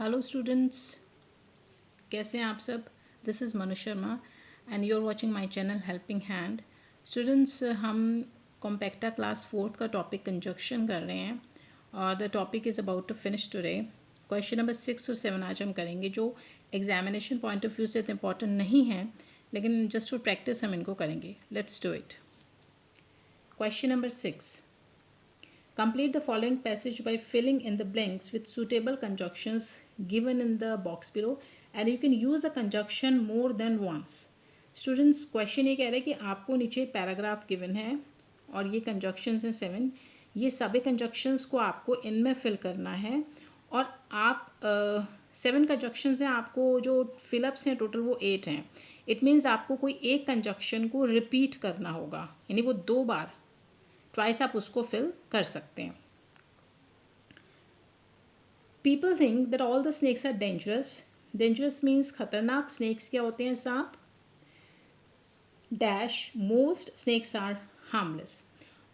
Hello students, कैसे हैं आप सब। This is Manu Sharma and you are watching my channel Helping Hand. Students, हम कॉम्पैक्टा क्लास 4th का टॉपिक कंजक्शन कर रहे हैं और the topic is about to finish today. Question number 6 और 7 आज हम करेंगे, जो एग्जामिनेशन पॉइंट ऑफ व्यू से इतने इंपॉर्टेंट नहीं है, लेकिन जस्ट फॉर प्रैक्टिस हम इनको करेंगे। Let's do it. Question number 6, complete the following passage by filling in the blanks with suitable conjunctions given in the box below and you can use a conjunction more than once. Students, question ये कह रहे हैं कि आपको नीचे paragraph given है और ये कंजक्शंस हैं 7। ये सभी कंजक्शंस को आपको इनमें फिल करना है और आप 7 कंजक्शंस हैं, आपको जो फिलअप्स हैं टोटल वो 8 हैं। इट मीन्स आपको कोई एक कंजक्शन को रिपीट करना होगा, यानी वो 2 बार ट्वाइस आप उसको फिल कर सकते हैं। People think that all the snakes are dangerous. Dangerous means खतरनाक। स्नेक्स क्या होते हैं? सांप। Dash most snakes are harmless.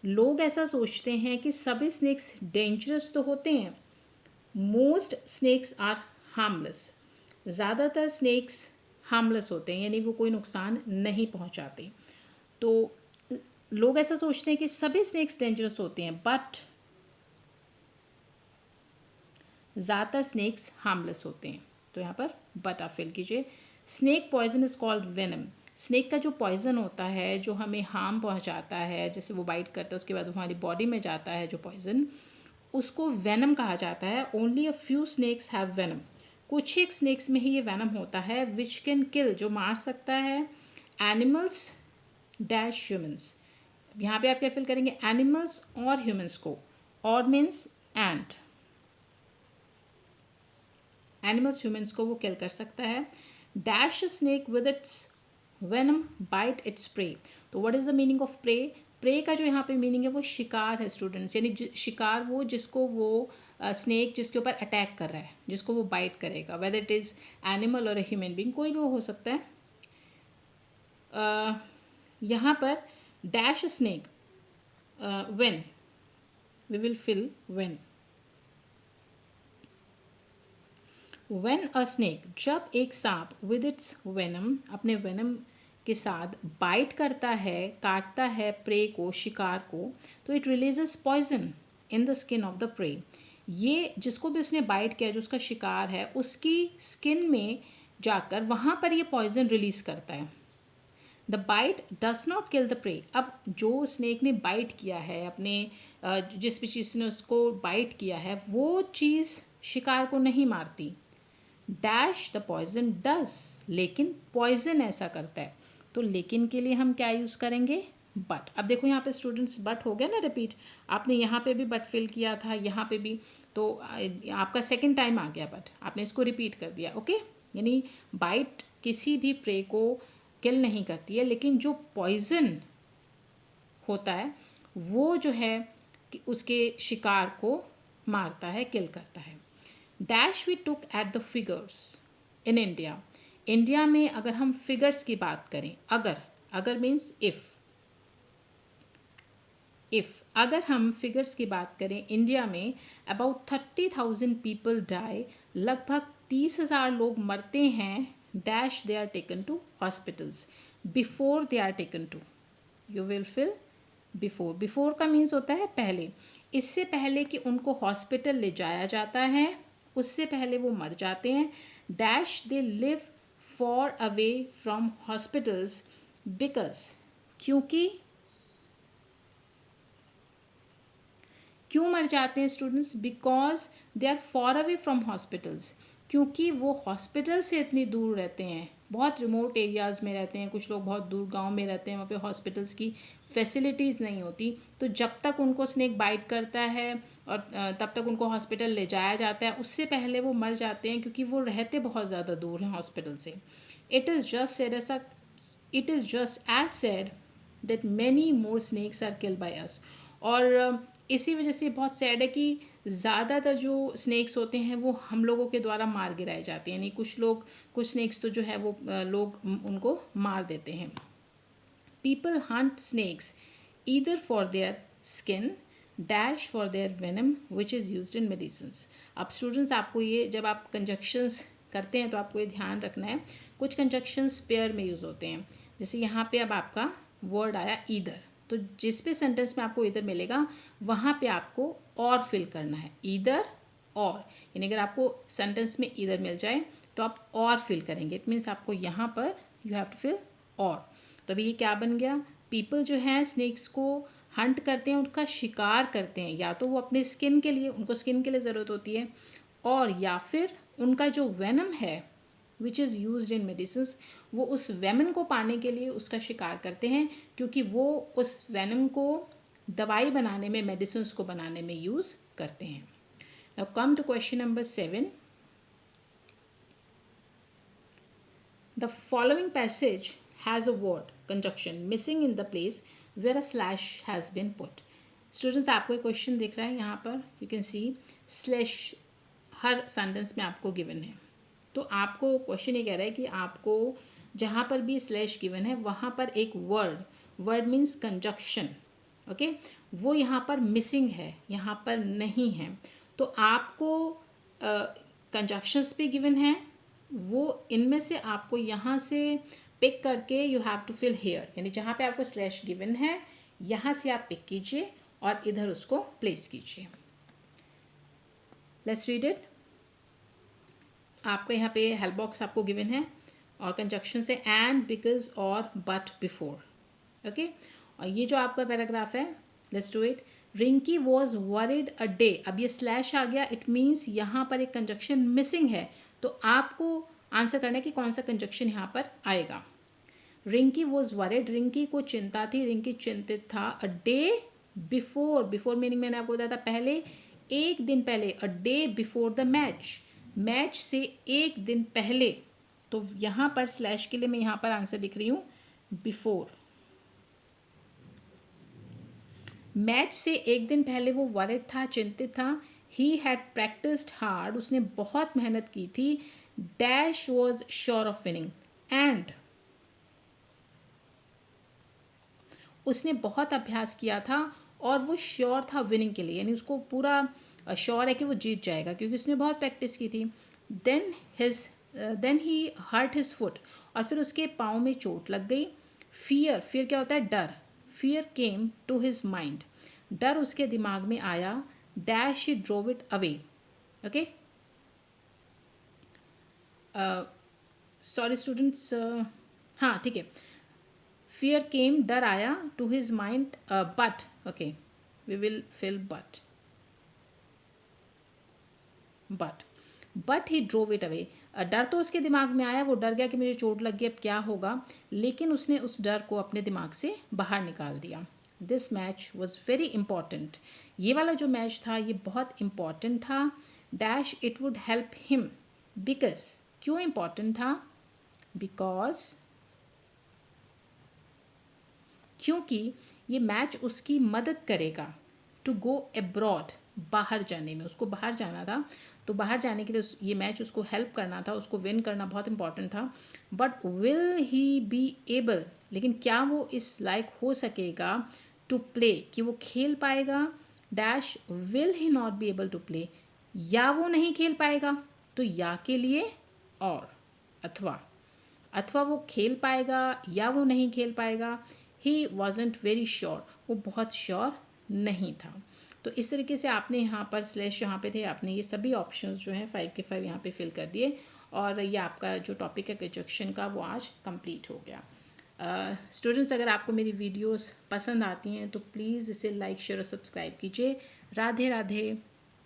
लोग ऐसा सोचते हैं कि सभी स्नेक्स डेंजरस तो होते हैं, मोस्ट स्नेक्स आर हार्मलेस। ज़्यादातर स्नेक्स हार्मलेस होते हैं, यानी वो कोई नुकसान नहीं पहुंचाते। तो लोग ऐसा सोचते हैं कि सभी स्नेक्स डेंजरस होते हैं, बट ज़्यादातर स्नेक्स हार्मलेस होते हैं। तो यहाँ पर बट आप फिल कीजिए। Snake poison is called venom. Snake का जो पॉइजन होता है, जो हमें हार्म पहुँचाता है, जैसे वो बाइट करता है उसके बाद वो हमारी बॉडी में जाता है जो पॉइजन, उसको वेनम कहा जाता है। Only a few snakes have venom. कुछ एक स्नेक्स में ही ये वेनम होता है, विच कैन किल, जो मार सकता है एनिमल्स डैश ह्यूमन्स। यहाँ पे आप क्या फिल करेंगे? एनिमल्स और ह्यूमंस को। और मीन्स एंड एनिमल्स ह्यूमंस को वो किल कर सकता है। Dash snake with its venom bite its prey. तो what is the meaning of prey? Prey का जो यहाँ पे मीनिंग है वो शिकार है स्टूडेंट्स, यानी शिकार वो जिसको वो स्नेक जिसके ऊपर अटैक कर रहा है, जिसको वो बाइट करेगा, वेदर इट इज़ एनिमल और ह्यूमन बींग, कोई भी वो हो सकता है। यहाँ पर dash snake when we will fill when a snake, जब एक सांप with its venom, अपने venom के साथ बाइट करता है, काटता है प्रे को, शिकार को, तो it releases poison in the skin of the prey. ये जिसको भी उसने बाइट किया, जो उसका शिकार है, उसकी स्किन में जाकर वहाँ पर ये पॉइजन रिलीज करता है। The bite does not kill the prey. अब जो स्नेक ने बाइट किया है, अपने जिस भी चीज़ ने उसको बाइट किया है, वो चीज़ शिकार को नहीं मारती। डैश द पॉइजन डज, लेकिन पॉइजन ऐसा करता है। तो लेकिन के लिए हम क्या यूज़ करेंगे? बट। अब देखो यहाँ पे स्टूडेंट्स बट हो गया ना रिपीट। आपने यहाँ पे भी बट फिल किया था, यहाँ पे भी, तो आपका सेकेंड टाइम आ गया बट, आपने इसको रिपीट कर दिया। ओके, यानी बाइट किसी भी प्रे को किल नहीं करती है, लेकिन जो पॉइजन होता है वो जो है कि उसके शिकार को मारता है, किल करता है। Dash we took at the figures in India. India में अगर हम फिगर्स की बात करें, अगर मीन्स इफ़ अगर हम फिगर्स की बात करें, इंडिया में अबाउट 30,000 पीपल डाई, लगभग 30,000 लोग मरते हैं। Dash they are taken to hospitals before they are taken to. You will fill before. Before का मीन्स होता है पहले, इससे पहले कि उनको हॉस्पिटल ले जाया जाता है, उससे पहले वो मर जाते हैं। Dash they live for away from hospitals because, क्यों मर जाते हैं students? Because they are for away from hospitals, क्योंकि वो हॉस्पिटल से इतनी दूर रहते हैं, बहुत रिमोट एरियाज़ में रहते हैं। कुछ लोग बहुत दूर गांव में रहते हैं, वहाँ पे हॉस्पिटल्स की फैसिलिटीज़ नहीं होती। तो जब तक उनको स्नेक बाइट करता है और तब तक उनको हॉस्पिटल ले जाया जाता है, उससे पहले वो मर जाते हैं, क्योंकि वो रहते बहुत ज़्यादा दूर हैं हॉस्पिटल से। It is just as sad that many more snakes are killed by us. और इसी वजह से बहुत सैड है कि ज़्यादातर जो स्नेक्स होते हैं वो हम लोगों के द्वारा मार गिराए जाते हैं, यानी कुछ स्नेक्स तो जो है वो लोग उनको मार देते हैं। People hunt snakes either for their skin, dash for their venom which is used in medicines. अब स्टूडेंट्स आपको ये जब आप कंजक्शंस करते हैं तो आपको ये ध्यान रखना है, कुछ कंजक्शंस पेयर में यूज़ होते हैं। जैसे यहाँ पे अब आपका वर्ड आया ईदर, तो जिस भी सेंटेंस में आपको ईदर मिलेगा वहाँ पे आपको और फिल करना है, ईदर और, यानी अगर आपको सेंटेंस में ईदर मिल जाए तो आप और फिल करेंगे। इट मीन्स आपको यहाँ पर यू हैव टू फिल और। तो अभी ये क्या बन गया, पीपल जो है स्नेक्स को हंट करते हैं, उनका शिकार करते हैं, या तो वो अपने स्किन के लिए, उनको स्किन के लिए ज़रूरत होती है, और या फिर उनका जो वेनम है विच इज़ यूज्ड इन मेडिसिन्स, वो उस वेनम को पाने के लिए उसका शिकार करते हैं, क्योंकि वो उस वेनम को दवाई बनाने में, मेडिसिन्स को बनाने में यूज़ करते हैं। Now come to question number 7. The following passage has a word conjunction missing in the place where a slash has been put. Students, आपको एक क्वेश्चन दिख रहा है यहाँ पर, you can see slash her sentence में आपको गिवन है। तो आपको क्वेश्चन ये कह रहा है कि आपको जहाँ पर भी स्लैश गिवन है वहाँ पर एक वर्ड मीन्स कंजक्शन, ओके, वो यहाँ पर मिसिंग है, यहाँ पर नहीं है। तो आपको कंजक्शंस भी गिवन है, वो इनमें से आपको यहाँ से पिक करके you have to fill here, यानी जहाँ पे आपको स्लैश गिवन है यहाँ से आप पिक कीजिए और इधर उसको प्लेस कीजिए। Let's read it. आपको यहाँ पे हेल्प बॉक्स आपको गिवन है और कंजक्शन से एंड, बिकॉज और बट, बिफोर, ओके। और ये जो आपका पैराग्राफ है, let's do it. Rinki was worried a day, अब ये स्लैश आ गया, इट मीन्स यहाँ पर एक कंजक्शन मिसिंग है, तो आपको आंसर करना है कि कौन सा कंजक्शन यहाँ पर आएगा। रिंकी वॉज वरिड, रिंकी को चिंता थी, रिंकी चिंतित था। A day before, before meaning मैंने आपको बताया था पहले, एक दिन पहले। A day before the match, match से एक दिन पहले। तो यहाँ पर स्लैश के लिए मैं यहाँ पर आंसर लिख रही हूँ बिफोर। मैच से एक दिन पहले वो वरिड था, चिंतित था। ही हैड प्रैक्टिस्ड हार्ड, उसने बहुत मेहनत की थी। Dash was sure of winning, and उसने बहुत अभ्यास किया था और वो श्योर था विनिंग के लिए, यानी उसको पूरा श्योर है कि वो जीत जाएगा क्योंकि उसने बहुत प्रैक्टिस की थी। Then he hurt his foot, और फिर उसके पाँव में चोट लग गई। फियर, फियर क्या होता है, डर। Fear came to his mind, डर उसके दिमाग में आया। Dash he drove it away, okay. Sorry students, हाँ ठीक है। फियर केम, डर आया, to his mind, but, okay, we will fill but he drove it away. डर तो उसके दिमाग में आया, वो डर गया कि मुझे चोट लग गई, अब क्या होगा, लेकिन उसने उस डर को अपने दिमाग से बाहर निकाल दिया। This match was very important, ये वाला जो मैच था ये बहुत इम्पॉर्टेंट था। Dash it would help him, because, क्यों इम्पॉर्टेंट था, बिकॉज, क्योंकि ये मैच उसकी मदद करेगा। टू गो अब्रॉड, बाहर जाने में, उसको बाहर जाना था, तो बाहर जाने के लिए ये मैच उसको हेल्प करना था, उसको विन करना बहुत इंपॉर्टेंट था। But will he be able, लेकिन क्या वो इस लायक हो सकेगा टू प्ले, कि वो खेल पाएगा। Dash will he not be able to play, या वो नहीं खेल पाएगा, तो या के लिए और, अथवा वो खेल पाएगा या वो नहीं खेल पाएगा। ही वॉजेंट वेरी श्योर, वो बहुत श्योर नहीं था। तो इस तरीके से आपने यहाँ पर स्लैश जहाँ पे थे आपने ये सभी ऑप्शंस जो हैं 5 के 5 यहाँ पे फिल कर दिए, और ये आपका जो टॉपिक है कंजक्शन का वो आज कंप्लीट हो गया। स्टूडेंट्स, अगर आपको मेरी वीडियोस पसंद आती हैं तो प्लीज़ इसे लाइक, शेयर और सब्सक्राइब कीजिए। राधे राधे।